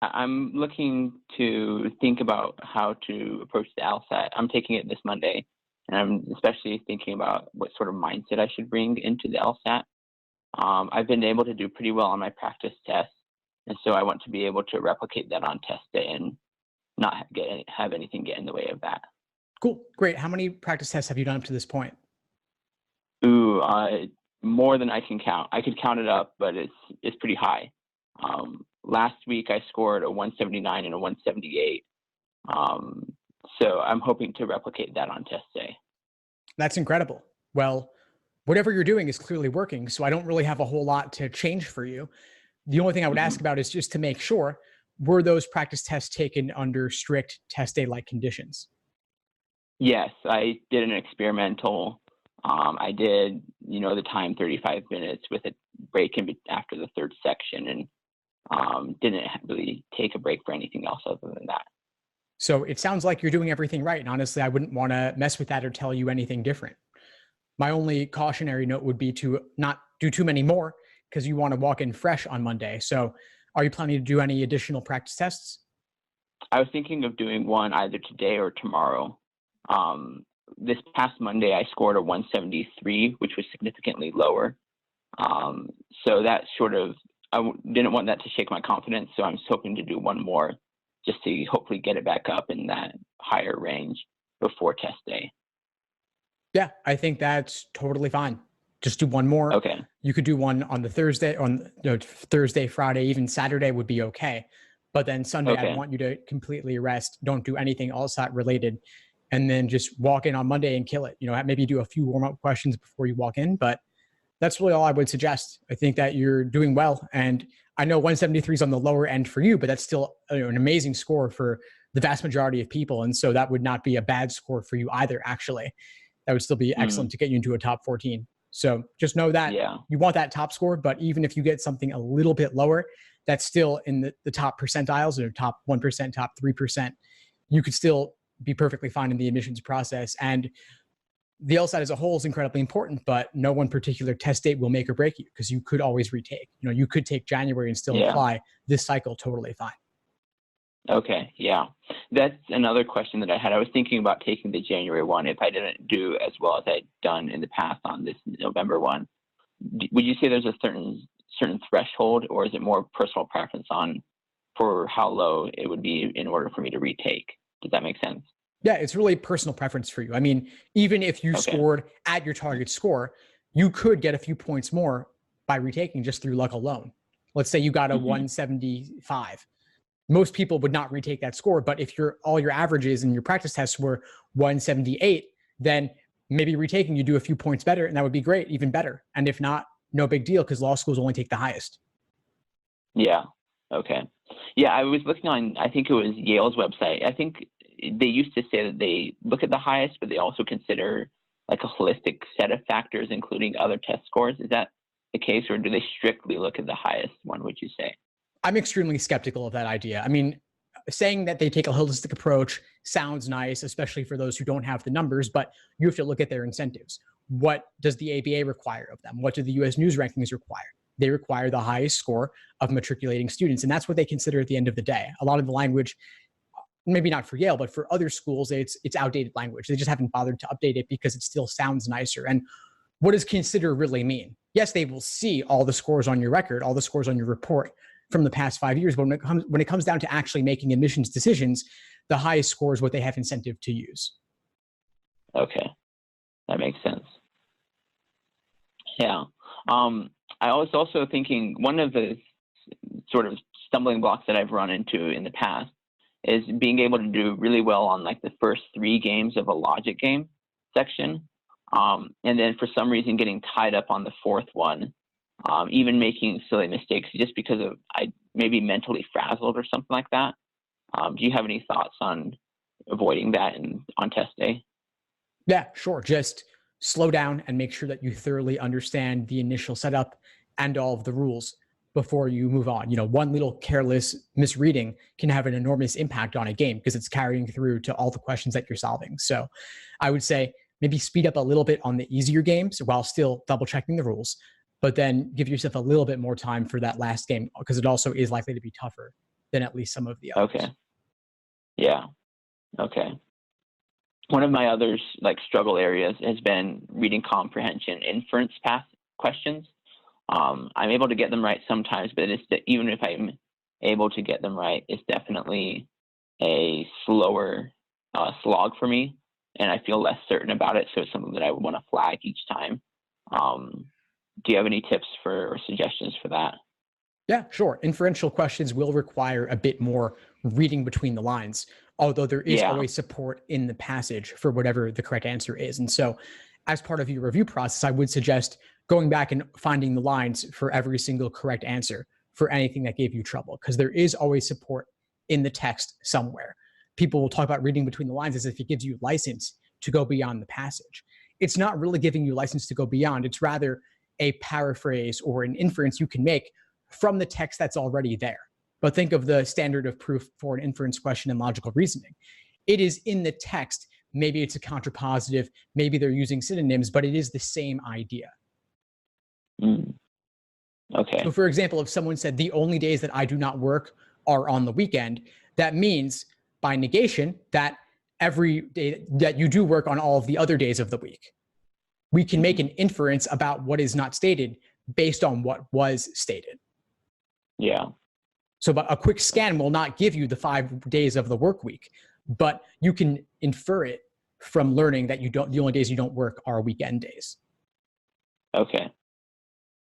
I'm looking to think about how to approach the LSAT. I'm taking it this Monday, and I'm especially thinking about what sort of mindset I should bring into the LSAT. I've been able to do pretty well on my practice tests, and so I want to be able to replicate that on test day and not have anything get in the way of that. Cool. Great. How many practice tests have you done up to this point? Ooh, more than I can count. I could count it up, but it's pretty high. Last week I scored a 179 and a 178. So I'm hoping to replicate that on test day. That's incredible. Well, whatever you're doing is clearly working, so I don't really have a whole lot to change for you. The only thing I would ask about is just to make sure, were those practice tests taken under strict test day-like conditions? Yes, I did an experimental. I did, the time 35 minutes with a break after the third section, and didn't really take a break for anything else other than that. So it sounds like you're doing everything right. And honestly, I wouldn't want to mess with that or tell you anything different. My only cautionary note would be to not do too many more because you want to walk in fresh on Monday. So are you planning to do any additional practice tests? I was thinking of doing one either today or tomorrow. This past Monday, I scored a 173, which was significantly lower. So that didn't want that to shake my confidence. So I'm just hoping to do one more just to hopefully get it back up in that higher range before test day. Yeah, I think that's totally fine. Just do one more. Okay. You could do one on the Thursday, Thursday, Friday, even Saturday would be okay. But then Sunday, Okay. I want you to completely rest. Don't do anything LSAT related. And then just walk in on Monday and kill it. Maybe do a few warm-up questions before you walk in. But that's really all I would suggest. I think that you're doing well. And I know 173 is on the lower end for you, but that's still an amazing score for the vast majority of people. And so that would not be a bad score for you either, actually. That would still be excellent to get you into a top 14. So just know that you want that top score, but even if you get something a little bit lower, that's still in the top percentiles or top 1%, top 3%. You could still be perfectly fine in the admissions process. And the LSAT as a whole is incredibly important, but no one particular test date will make or break you because you could always retake. You could take January and still apply this cycle totally fine. Okay, yeah. That's another question that I had. I was thinking about taking the January one if I didn't do as well as I'd done in the past on this November one. Would you say there's a certain threshold, or is it more personal preference for how low it would be in order for me to retake? Does that make sense? Yeah, it's really personal preference for you. I mean, even if you scored at your target score, you could get a few points more by retaking just through luck alone. Let's say you got a 175. Most people would not retake that score, but if all your averages and your practice tests were 178, then maybe retaking you do a few points better, and that would be great, even better. And if not, no big deal, because law schools only take the highest. Yeah. Okay. Yeah, I was looking on, I think it was Yale's website. I think they used to say that they look at the highest, but they also consider like a holistic set of factors, including other test scores. Is that the case, or do they strictly look at the highest one, would you say? I'm extremely skeptical of that idea. I mean, saying that they take a holistic approach sounds nice, especially for those who don't have the numbers, but you have to look at their incentives. What does the ABA require of them? What do the US News rankings require? They require the highest score of matriculating students, and that's what they consider at the end of the day. A lot of the language, maybe not for Yale, but for other schools, it's outdated language. They just haven't bothered to update it because it still sounds nicer. And what does consider really mean? Yes, they will see all the scores on your record, all the scores on your report from the past 5 years. But when it comes down to actually making admissions decisions, the highest score is what they have incentive to use. Okay, that makes sense. Yeah. I was also thinking one of the sort of stumbling blocks that I've run into in the past is being able to do really well on like the first 3 games of a logic game section. And then for some reason getting tied up on the 4th one, even making silly mistakes just because of I maybe mentally frazzled or something like that. Do you have any thoughts on avoiding that on test day? Yeah, sure. Just slow down and make sure that you thoroughly understand the initial setup and all of the rules before you move on. One little careless misreading can have an enormous impact on a game because it's carrying through to all the questions that you're solving. So I would say maybe speed up a little bit on the easier games while still double checking the rules, but then give yourself a little bit more time for that last game because it also is likely to be tougher than at least some of the others. Okay. Yeah. Okay. One of my other like struggle areas has been reading comprehension inference path questions. I'm able to get them right sometimes, but even if I'm able to get them right, it's definitely a slower slog for me, and I feel less certain about it. So it's something that I would want to flag each time. Do you have any tips or suggestions for that? Yeah, sure. Inferential questions will require a bit more reading between the lines, although there is Yeah. always support in the passage for whatever the correct answer is. And so, as part of your review process, I would suggest going back and finding the lines for every single correct answer for anything that gave you trouble, because there is always support in the text somewhere. People will talk about reading between the lines as if it gives you license to go beyond the passage. It's not really giving you license to go beyond. It's rather a paraphrase or an inference you can make from the text that's already there. But think of the standard of proof for an inference question in logical reasoning. It is in the text. Maybe it's a contrapositive, maybe they're using synonyms, but it is the same idea. Okay. So for example, if someone said the only days that I do not work are on the weekend, that means by negation that every day that you do work on all of the other days of the week. We can make an inference about what is not stated based on what was stated. Yeah. So a quick scan will not give you the 5 days of the work week, but you can infer it from learning that the only days you don't work are weekend days. Okay.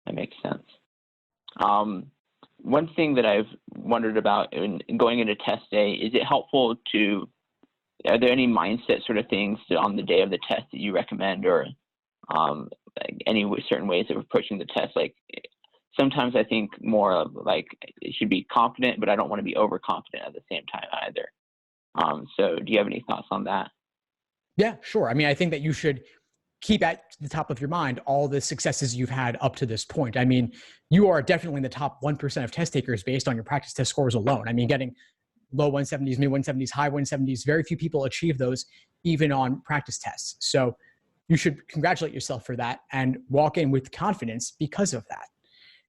That makes sense. One thing that I've wondered about in going into test day, is it helpful are there any mindset sort of things on the day of the test that you recommend, or any certain ways of approaching the test? Like sometimes I think more of like it should be confident, but I don't want to be overconfident at the same time either. So do you have any thoughts on that? Yeah, sure. I mean, I think that you should keep at the top of your mind all the successes you've had up to this point. I mean, you are definitely in the top 1% of test takers based on your practice test scores alone. I mean, getting low 170s, mid 170s, high 170s, very few people achieve those even on practice tests. So you should congratulate yourself for that and walk in with confidence because of that.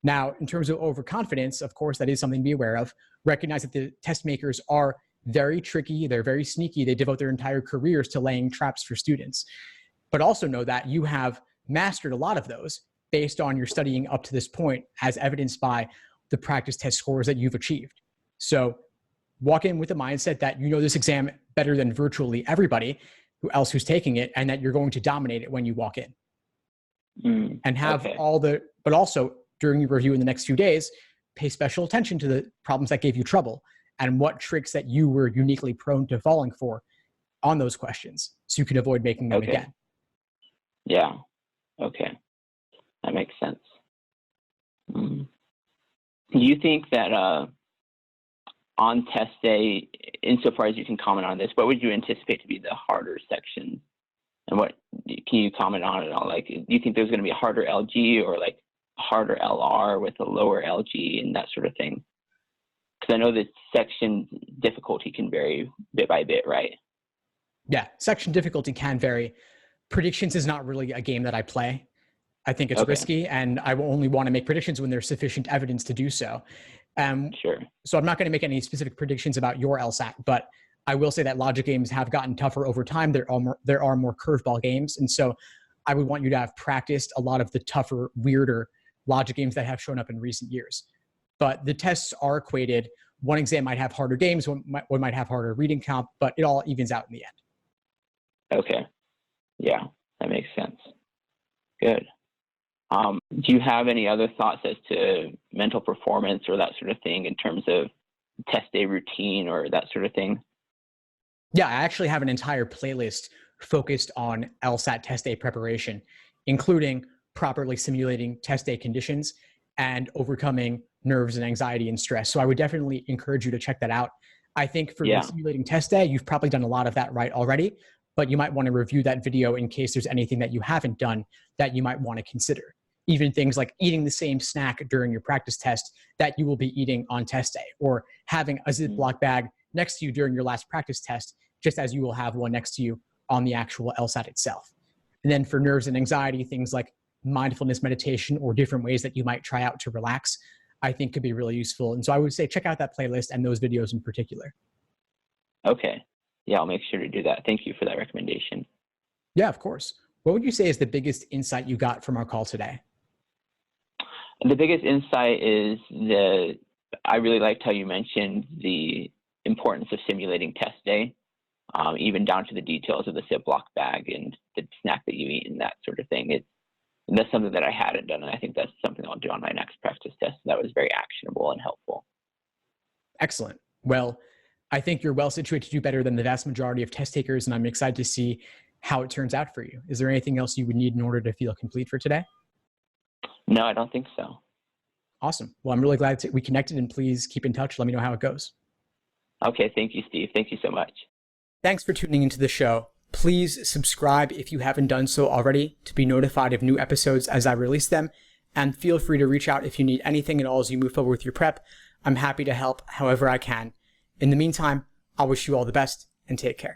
Now, in terms of overconfidence, of course, that is something to be aware of. Recognize that the test makers are very tricky. They're very sneaky. They devote their entire careers to laying traps for students. But also know that you have mastered a lot of those based on your studying up to this point, as evidenced by the practice test scores that you've achieved. So walk in with a mindset that you know this exam better than virtually everybody who's taking it, and that you're going to dominate it when you walk in. And have but also during your review in the next few days, pay special attention to the problems that gave you trouble and what tricks that you were uniquely prone to falling for on those questions, so you can avoid making them again. Yeah. Okay. That makes sense. Do you think that on test day, insofar as you can comment on this, what would you anticipate to be the harder section? And what can you comment on it all? Like, do you think there's going to be a harder LG or like a harder LR with a lower LG and that sort of thing? Because I know that section difficulty can vary bit by bit, right? Yeah, section difficulty can vary. Predictions is not really a game that I play. I think it's risky, and I will only want to make predictions when there's sufficient evidence to do so. Sure. So I'm not going to make any specific predictions about your LSAT, but I will say that logic games have gotten tougher over time. There are more curveball games, and so I would want you to have practiced a lot of the tougher, weirder logic games that have shown up in recent years. But the tests are equated. One exam might have harder games, one might have harder reading comp, but it all evens out in the end. Okay. Yeah, that makes sense. Good. Do you have any other thoughts as to mental performance or that sort of thing in terms of test day routine or that sort of thing? Yeah, I actually have an entire playlist focused on LSAT test day preparation, including properly simulating test day conditions and overcoming nerves and anxiety and stress. So I would definitely encourage you to check that out. I think for simulating test day, you've probably done a lot of that right already, but you might want to review that video in case there's anything that you haven't done that you might want to consider. Even things like eating the same snack during your practice test that you will be eating on test day, or having a Ziploc bag next to you during your last practice test, just as you will have one next to you on the actual LSAT itself. And then for nerves and anxiety, things like mindfulness meditation or different ways that you might try out to relax. I think could be really useful. And so I would say check out that playlist and those videos in particular. Okay. Yeah, I'll make sure to do that. Thank you for that recommendation. Yeah, of course. What would you say is the biggest insight you got from our call today? The biggest insight is I really liked how you mentioned the importance of simulating test day, even down to the details of the Ziploc bag and the snack that you eat and that sort of thing. That's something that I hadn't done, and I think that's something I'll do on my next practice test. That was very actionable and helpful. Excellent. Well, I think you're well situated to do better than the vast majority of test takers, and I'm excited to see how it turns out for you. Is there anything else you would need in order to feel complete for today? No, I don't think so. Awesome. Well, I'm really glad we connected, and please keep in touch. Let me know how it goes. Okay. Thank you, Steve. Thank you so much. Thanks for tuning into the show. Please subscribe if you haven't done so already to be notified of new episodes as I release them. And feel free to reach out if you need anything at all as you move forward with your prep. I'm happy to help however I can. In the meantime, I'll wish you all the best and take care.